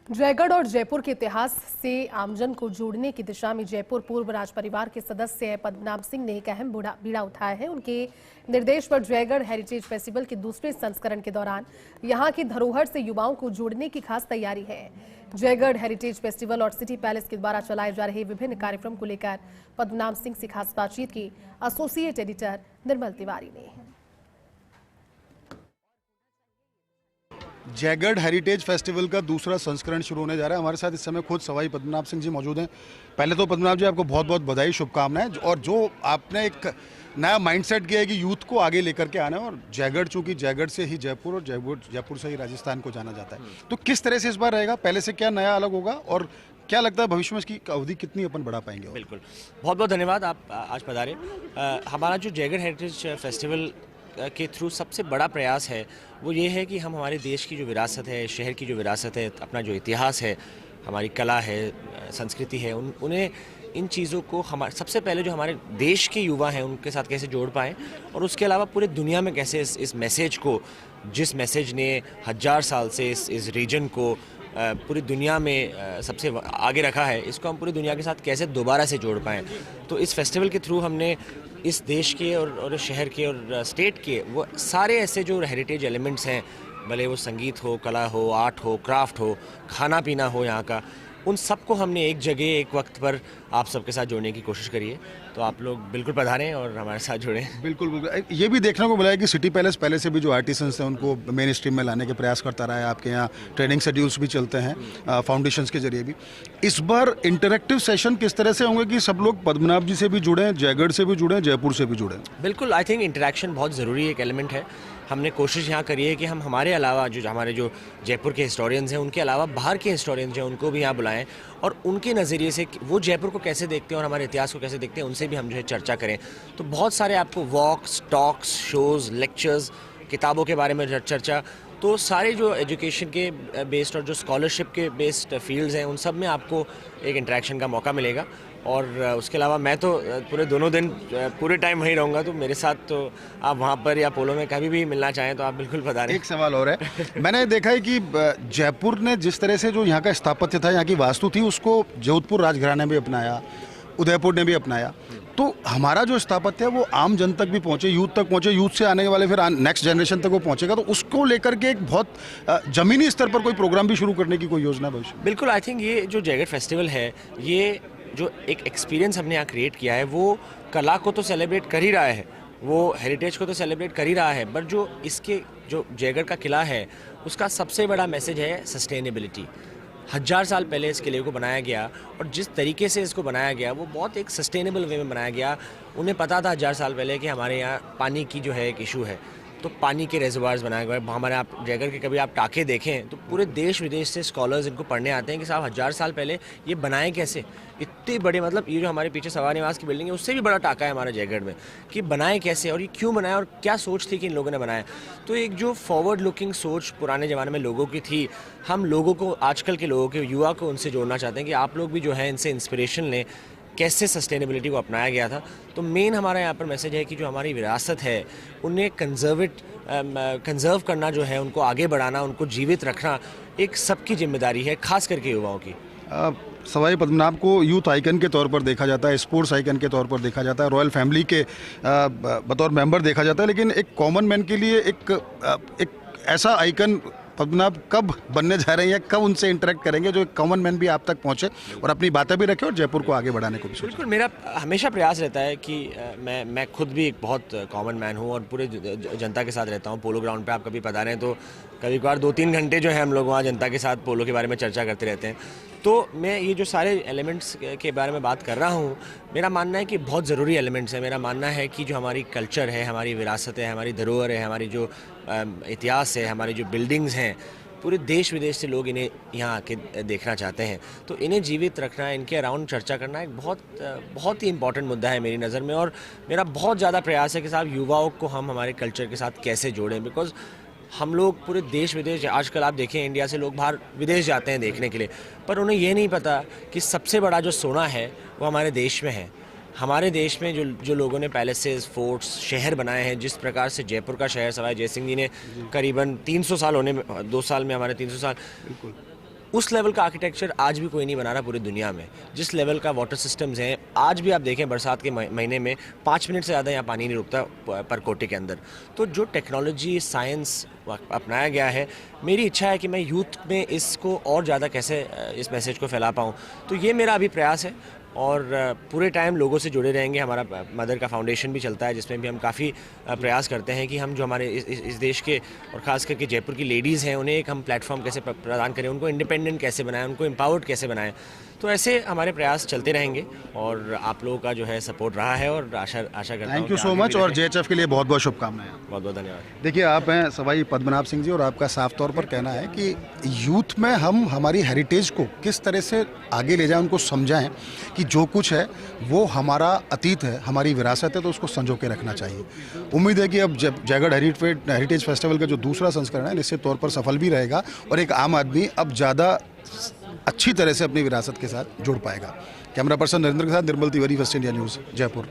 जयगढ़ और जयपुर के इतिहास से आमजन को जोड़ने की दिशा में जयपुर पूर्व राज परिवार के सदस्य पद्मनाभ सिंह ने एक अहम बीड़ा उठाया है। उनके निर्देश पर जयगढ़ हेरिटेज फेस्टिवल के दूसरे संस्करण के दौरान यहां की धरोहर से युवाओं को जोड़ने की खास तैयारी है। जयगढ़ हेरिटेज फेस्टिवल और सिटी पैलेस के द्वारा चलाए जा रहे विभिन्न कार्यक्रम को लेकर पद्मनाभ सिंह से खास बातचीत की एसोसिएट एडिटर निर्मल तिवारी ने। जयगढ़ हेरिटेज फेस्टिवल का दूसरा संस्करण शुरू होने जा रहा है। हमारे साथ इस समय खुद सवाई पद्मनाभ सिंह जी मौजूद हैं। पहले तो पद्मनाभ जी आपको बहुत बहुत बधाई, शुभकामनाएं। और जो आपने एक नया माइंडसेट किया है कि यूथ को आगे लेकर के आना है, और जयगढ़ चूंकि जयगढ़ से ही जयपुर और जयपुर से ही राजस्थान को जाना जाता है, तो किस तरह से इस बार रहेगा, पहले से क्या नया अलग होगा और क्या लगता है भविष्य में इसकी अवधि कितनी अपन बढ़ा पाएंगे? बिल्कुल, बहुत बहुत धन्यवाद, आप आज पधारे। हमारा जो जयगढ़ हेरिटेज फेस्टिवल के थ्रू सबसे बड़ा प्रयास है वो ये है कि हम हमारे देश की जो विरासत है, शहर की जो विरासत है, अपना जो इतिहास है, हमारी कला है, संस्कृति है, उन्हें इन चीज़ों को हमारे सबसे पहले जो हमारे देश के युवा हैं उनके साथ कैसे जोड़ पाएँ, और उसके अलावा पूरे दुनिया में कैसे इस मैसेज को, जिस मैसेज ने 1000 साल से इस रीजन को पूरी दुनिया में सबसे आगे रखा है, इसको हम पूरी दुनिया के साथ कैसे दोबारा से जोड़ पाएँ। तो इस फेस्टिवल के थ्रू हमने इस देश के और शहर के और स्टेट के वो सारे ऐसे जो हेरिटेज एलिमेंट्स हैं, भले वो संगीत हो, कला हो, आर्ट हो, क्राफ्ट हो, खाना पीना हो यहाँ का, उन सबको हमने एक जगह एक वक्त पर आप सबके साथ जोड़ने की कोशिश करी है। तो आप लोग बिल्कुल पधारें और हमारे साथ जुड़ें। बिल्कुल बिल्कुल। ये भी देखने को मिला है कि सिटी पैलेस पहले से भी जो आर्टिसंस हैं उनको मेन स्ट्रीम में लाने के प्रयास करता रहा है। आपके यहाँ ट्रेनिंग शेड्यूल्स भी चलते हैं फाउंडेशंस के जरिए भी। इस बार इंटरेक्टिव सेशन किस तरह से होंगे कि सब लोग पद्मनाभ जी से भी जुड़ें, जयगढ़ से भी जुड़ें, जयपुर से भी जुड़ें? बिल्कुल, आई थिंक इंटरेक्शन बहुत ज़रूरी एक एलिमेंट है। हमने कोशिश यहाँ करी है कि हम हमारे अलावा हमारे जो जयपुर के हिस्टोरियंस हैं उनके अलावा बाहर के हिस्टोरियंस हैं उनको भी यहाँ बुलाएं, और उनके नज़रिए से वो जयपुर को कैसे देखते हैं और हमारे इतिहास को कैसे देखते हैं उनसे भी हम जो है चर्चा करें। तो बहुत सारे आपको वॉक्स, टॉक्स, शोज़, लेक्चर्स, किताबों के बारे में चर्चा, तो सारे जो एजुकेशन के बेस्ड और जो स्कॉलरशिप के बेस्ड फील्ड्स हैं उन सब में आपको एक इंटरेक्शन का मौका मिलेगा। और उसके अलावा मैं तो पूरे दोनों दिन पूरे टाइम वहीं रहूँगा, तो मेरे साथ तो आप वहाँ पर या पोलो में कभी भी मिलना चाहें तो आप बिल्कुल पधारें। एक सवाल और है मैंने देखा है कि जयपुर ने जिस तरह से जो यहाँ का स्थापत्य था, यहाँ की वास्तु थी, उसको जोधपुर राजघराने ने भी अपनाया, उदयपुर ने भी अपनाया। तो हमारा जो स्थापत्य है वो आम जन तक भी पहुँचे, यूथ तक पहुँचे, यूथ से आने वाले फिर नेक्स्ट जनरेशन तक वो पहुँचेगा। तो उसको लेकर के एक बहुत ज़मीनी स्तर पर कोई प्रोग्राम भी शुरू करने की कोई योजना भविष्य में? बिल्कुल, आई थिंक ये जो जयगढ़ फेस्टिवल है, ये जो एक एक्सपीरियंस हमने यहाँ क्रिएट किया है वो कला को तो सेलिब्रेट कर ही रहा है, वो हेरिटेज को तो सेलिब्रेट कर ही रहा है, बट जो इसके जो जयगढ़ का किला है उसका सबसे बड़ा मैसेज है सस्टेनेबिलिटी। 1000 साल पहले इस किले को बनाया गया और जिस तरीके से इसको बनाया गया वो बहुत एक सस्टेनेबल वे में बनाया गया। उन्हें पता था 1000 साल पहले कि हमारे यहाँ पानी की जो है एक इशू है, तो पानी के रेजर्वायर्स बनाए गए हमारे। आप जयगढ़ के कभी आप टाके देखें तो पूरे देश विदेश से स्कॉलर्स इनको पढ़ने आते हैं कि साहब 1000 साल पहले ये बनाए कैसे, इतने बड़े, मतलब ये जो हमारे पीछे सवार निवास की बिल्डिंग है उससे भी बड़ा टाका है हमारे जयगढ़ में, कि बनाए कैसे और ये क्यों बनाया और क्या सोच थी कि इन लोगों ने बनाया। तो एक जो फॉरवर्ड लुकिंग सोच पुराने ज़माने में लोगों की थी, हम लोगों को, आजकल के लोगों के, युवा को उनसे जोड़ना चाहते हैं कि आप लोग भी जो है इनसे इंस्पिरेशन लें, कैसे सस्टेनेबिलिटी को अपनाया गया था। तो मेन हमारा यहाँ पर मैसेज है कि जो हमारी विरासत है उन्हें कंजर्व करना जो है, उनको आगे बढ़ाना, उनको जीवित रखना एक सबकी जिम्मेदारी है, खास करके युवाओं की। सवाई पद्मनाभ को यूथ आइकन के तौर पर देखा जाता है, स्पोर्ट्स आइकन के तौर पर देखा जाता है, रॉयल फैमिली के बतौर मेंबर देखा जाता है, लेकिन एक कॉमन मैन के लिए एक ऐसा आइकन पद्मनाभ कब बनने जा रहे हैं या कब उनसे इंटरेक्ट करेंगे जो एक कॉमन मैन भी आप तक पहुंचे और अपनी बातें भी रखे और जयपुर को आगे बढ़ाने को भी सोचे? बिल्कुल, मेरा हमेशा प्रयास रहता है कि मैं खुद भी एक बहुत कॉमन मैन हूं और पूरे जनता के साथ रहता हूं। पोलो ग्राउंड पे आप कभी पधारें तो कभी कभार 2-3 घंटे जो है हम लोग वहाँ जनता के साथ पोलो के बारे में चर्चा करते रहते हैं। तो मैं ये जो सारे एलिमेंट्स के बारे में बात कर रहा हूँ, मेरा मानना है कि बहुत ज़रूरी एलिमेंट्स है। मेरा मानना है कि जो हमारी कल्चर है, हमारी विरासत है, हमारी धरोहर है, हमारी जो इतिहास है, हमारी जो बिल्डिंग्स हैं, पूरे देश विदेश से लोग इन्हें यहाँ आके देखना चाहते हैं। तो इन्हें जीवित रखना, इनके अराउंड चर्चा करना एक बहुत ही इंपॉर्टेंट मुद्दा है मेरी नज़र में। और मेरा बहुत ज़्यादा प्रयास है कि साहब युवाओं को हम हमारे कल्चर के साथ कैसे जोड़ें, बिकॉज हम लोग पूरे देश विदेश, आजकल आप देखें इंडिया से लोग बाहर विदेश जाते हैं देखने के लिए, पर उन्हें ये नहीं पता कि सबसे बड़ा जो सोना है वो हमारे देश में है। हमारे देश में जो लोगों ने पैलेसेस, फोर्ट्स, शहर बनाए हैं, जिस प्रकार से जयपुर का शहर सवाई जय सिंह जी ने करीबन 300 साल होने में, 2 साल में हमारे 300 साल, उस लेवल का आर्किटेक्चर आज भी कोई नहीं बना रहा पूरी दुनिया में। जिस लेवल का वाटर सिस्टम्स हैं, आज भी आप देखें बरसात के महीने में 5 मिनट से ज़्यादा यहाँ पानी नहीं रुकता पर कोटे के अंदर। तो जो टेक्नोलॉजी साइंस अपनाया गया है, मेरी इच्छा है कि मैं यूथ में इसको और ज़्यादा कैसे इस मैसेज को फैला पाऊँ। तो ये मेरा अभी प्रयास है और पूरे टाइम लोगों से जुड़े रहेंगे। हमारा मदर का फाउंडेशन भी चलता है जिसमें भी हम काफ़ी प्रयास करते हैं कि हम जो हमारे इस देश के और ख़ास करके जयपुर की लेडीज़ हैं, उन्हें एक हम प्लेटफॉर्म कैसे प्रदान करें, उनको इंडिपेंडेंट कैसे बनाएं, उनको एम्पावर्ड कैसे बनाएं। तो ऐसे हमारे प्रयास चलते रहेंगे और आप लोगों का जो है सपोर्ट रहा है और आशा करता हूं थैंक यू कि सो आगे मच भी और रहे। जेएचएफ के लिए बहुत बहुत शुभकामनाएं। बहुत बहुत धन्यवाद। देखिए, आप हैं सवाई पद्मनाभ सिंह जी और आपका साफ तौर पर कहना है कि यूथ में हम हमारी हेरिटेज को किस तरह से आगे ले जाएं, उनको समझाएं कि जो कुछ है वो हमारा अतीत है, हमारी विरासत है, तो उसको संजो के रखना चाहिए। उम्मीद है कि अब जयगढ़ हेरिटेज फेस्टिवल का जो दूसरा संस्करण है निश्चित तौर पर सफल भी रहेगा और एक आम आदमी अब ज़्यादा अच्छी तरह से अपनी विरासत के साथ जुड़ पाएगा। कैमरा पर्सन नरेंद्र के साथ Nirmal Tiwari, west India news, Jaipur.